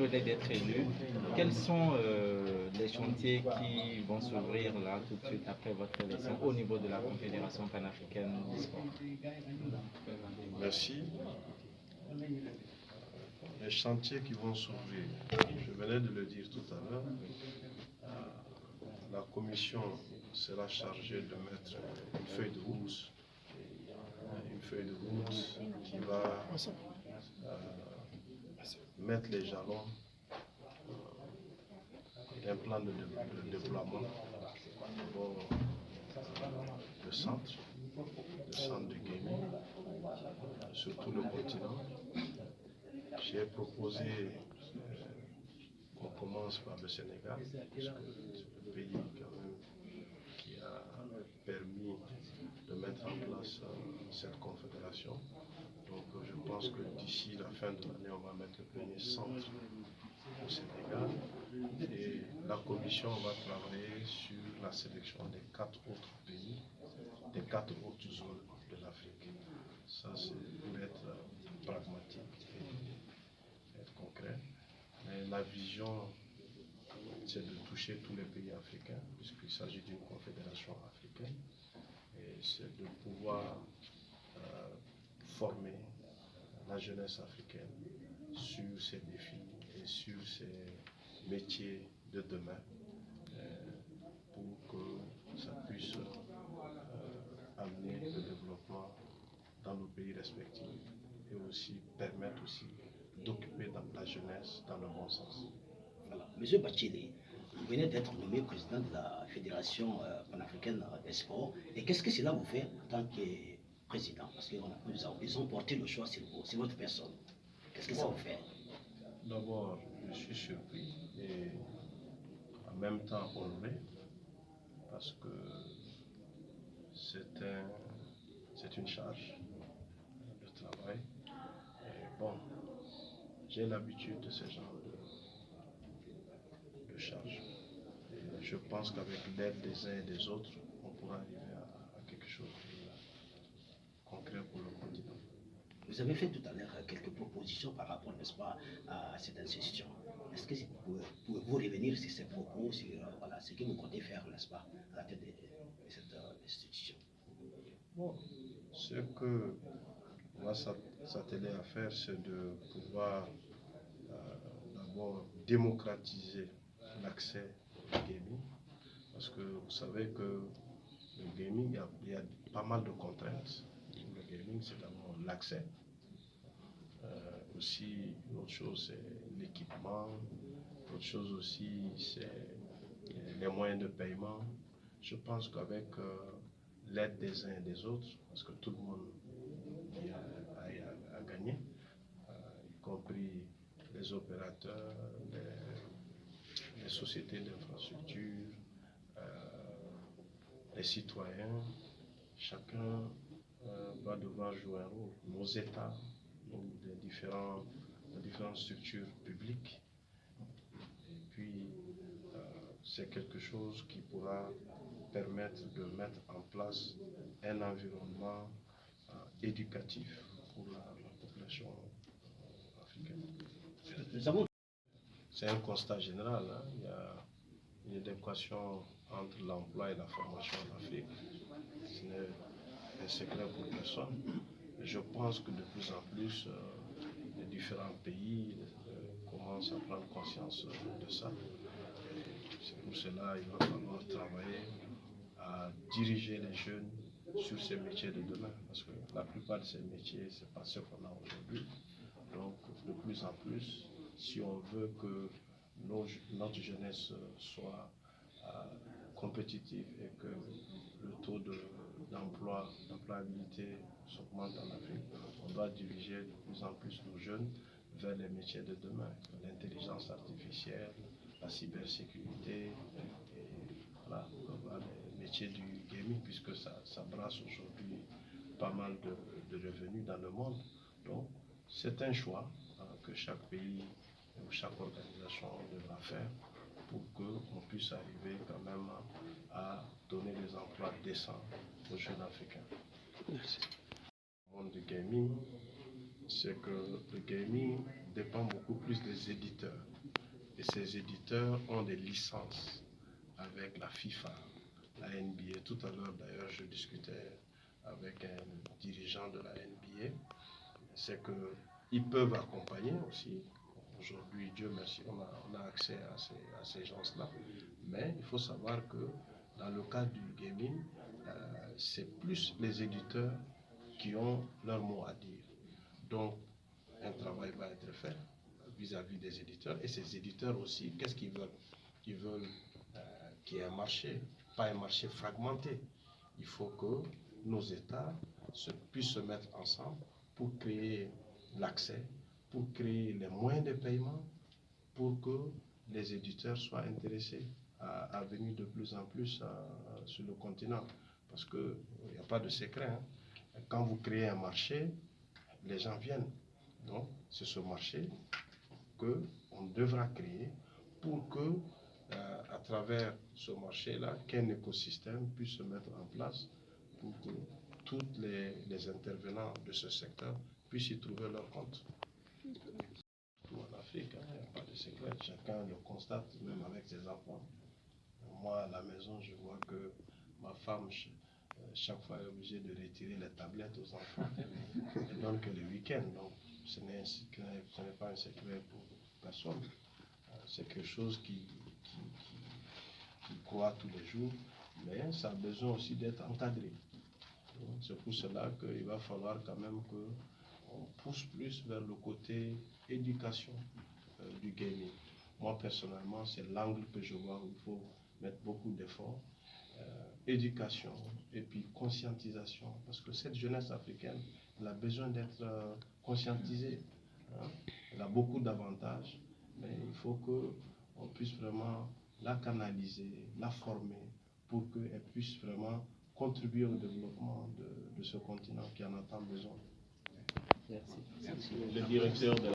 venez d'être élu. Quels sont les chantiers qui vont s'ouvrir là tout de suite après votre élection au niveau de la Confédération panafricaine du sport? Merci. Les chantiers qui vont s'ouvrir, je venais de le dire tout à l'heure, la commission sera chargée de mettre une feuille de route qui va mettre les jalons d'un plan de déploiement pour le centre de gaming sur tout le continent. J'ai proposé qu'on commence par le Sénégal, puisque c'est le pays quand même qui a permis de mettre en place cette confédération. Donc je pense que d'ici la fin de l'année, on va mettre le premier centre au Sénégal. Et la commission va travailler sur la sélection des 4 autres pays, des 4 autres zones de l'Afrique. Ça, c'est pour être pragmatique et être concret. Mais la vision, c'est de toucher tous les pays africains, puisqu'il s'agit d'une confédération africaine. Et c'est de pouvoir former la jeunesse africaine sur ces défis et sur ces métiers de demain pour que ça puisse amener le développement dans nos pays respectifs et aussi permettre aussi d'occuper la jeunesse dans le bon sens. Voilà. Monsieur Bachili, vous venez d'être nommé président de la Fédération panafricaine des sports. Et qu'est-ce que cela vous fait en tant que président? Parce qu'ils ont porté le choix sur vous, c'est votre personne. Qu'est-ce que ça vous fait? D'abord, je suis surpris et en même temps honoré parce que c'est une charge de travail. Et bon, j'ai l'habitude de ce genre de charge. Et je pense qu'avec l'aide des uns et des autres, on pourra arriver à quelque chose de concret pour le continent. Vous avez fait tout à l'heure quelques propositions par rapport, n'est-ce pas, à cette institution. Est-ce que pouvez-vous revenir sur ces propos, sur voilà, ce que vous comptez faire, n'est-ce pas, à la tête de cette institution? Bon, ce que on va s'atteler à faire, c'est de pouvoir d'abord démocratiser l'accès au gaming, parce que vous savez que le gaming, il y a pas mal de contraintes. Le gaming, c'est d'abord l'accès. Aussi, une autre chose, c'est l'équipement. Autre chose aussi, c'est les moyens de paiement. Je pense qu'avec l'aide des uns et des autres, parce que tout le monde a gagné, y compris les opérateurs, les sociétés d'infrastructure, les citoyens, chacun va devoir jouer un rôle. Nos États, les différentes structures publiques. Et puis, c'est quelque chose qui pourra permettre de mettre en place un environnement éducatif pour la population africaine. C'est un constat général. Hein. Il y a une adéquation entre l'emploi et la formation en Afrique. Ce n'est un secret pour personne. Je pense que de plus en plus, les différents pays commencent à prendre conscience de ça. C'est pour cela qu'il va falloir travailler à diriger les jeunes sur ces métiers de demain. Parce que la plupart de ces métiers, ce n'est pas ce qu'on a aujourd'hui. Donc, de plus en plus, si on veut que notre jeunesse soit compétitive et que le taux d'employabilité s'augmente en Afrique, on doit diriger de plus en plus nos jeunes vers les métiers de demain, l'intelligence artificielle, la cybersécurité, et voilà, les métiers du gaming, puisque ça brasse aujourd'hui pas mal de revenus dans le monde. Donc, c'est un choix que chaque pays ou chaque organisation devra faire pour qu'on puisse arriver quand même à donner des emplois décents aux jeunes africains. Merci. Le monde du gaming, c'est que le gaming dépend beaucoup plus des éditeurs. Et ces éditeurs ont des licences avec la FIFA, la NBA. Tout à l'heure, d'ailleurs, je discutais avec un dirigeant de la NBA. C'est qu'ils peuvent accompagner aussi. Aujourd'hui, Dieu merci, on a accès à ces gens-là. Mais il faut savoir que dans le cas du gaming, c'est plus les éditeurs qui ont leur mot à dire. Donc, un travail va être fait vis-à-vis des éditeurs. Et ces éditeurs aussi, qu'est-ce qu'ils veulent? Ils veulent qu'il y ait un marché, pas un marché fragmenté. Il faut que nos États puissent se mettre ensemble pour créer l'accès, pour créer les moyens de paiement, pour que les éditeurs soient intéressés à venir de plus en plus sur le continent. Parce qu'il n'y a pas de secret. Hein. Quand vous créez un marché, les gens viennent. Donc, c'est ce marché qu'on devra créer pour que, à travers ce marché-là, qu'un écosystème puisse se mettre en place pour que tous les intervenants de ce secteur puissent y trouver leur compte. Tout en Afrique, il n'y a pas de secret. Chacun le constate, même avec ses enfants. Moi, à la maison, je vois que ma femme, chaque fois, est obligée de retirer les tablettes aux enfants. Elle donne que le week-end. Donc, ce n'est pas un secret pour personne. C'est quelque chose qui croît tous les jours, mais ça a besoin aussi d'être encadré. C'est pour cela qu'il va falloir quand même qu'on pousse plus vers le côté éducation du gaming. Moi, personnellement, c'est l'angle que je vois où il faut mettre beaucoup d'efforts. Éducation et puis conscientisation, parce que cette jeunesse africaine, elle a besoin d'être conscientisée. Hein. Elle a beaucoup d'avantages, mais il faut qu'on puisse vraiment la canaliser, la former, pour qu'elle puisse vraiment contribuer au développement de ce continent qui en a tant besoin. Merci. Le directeur de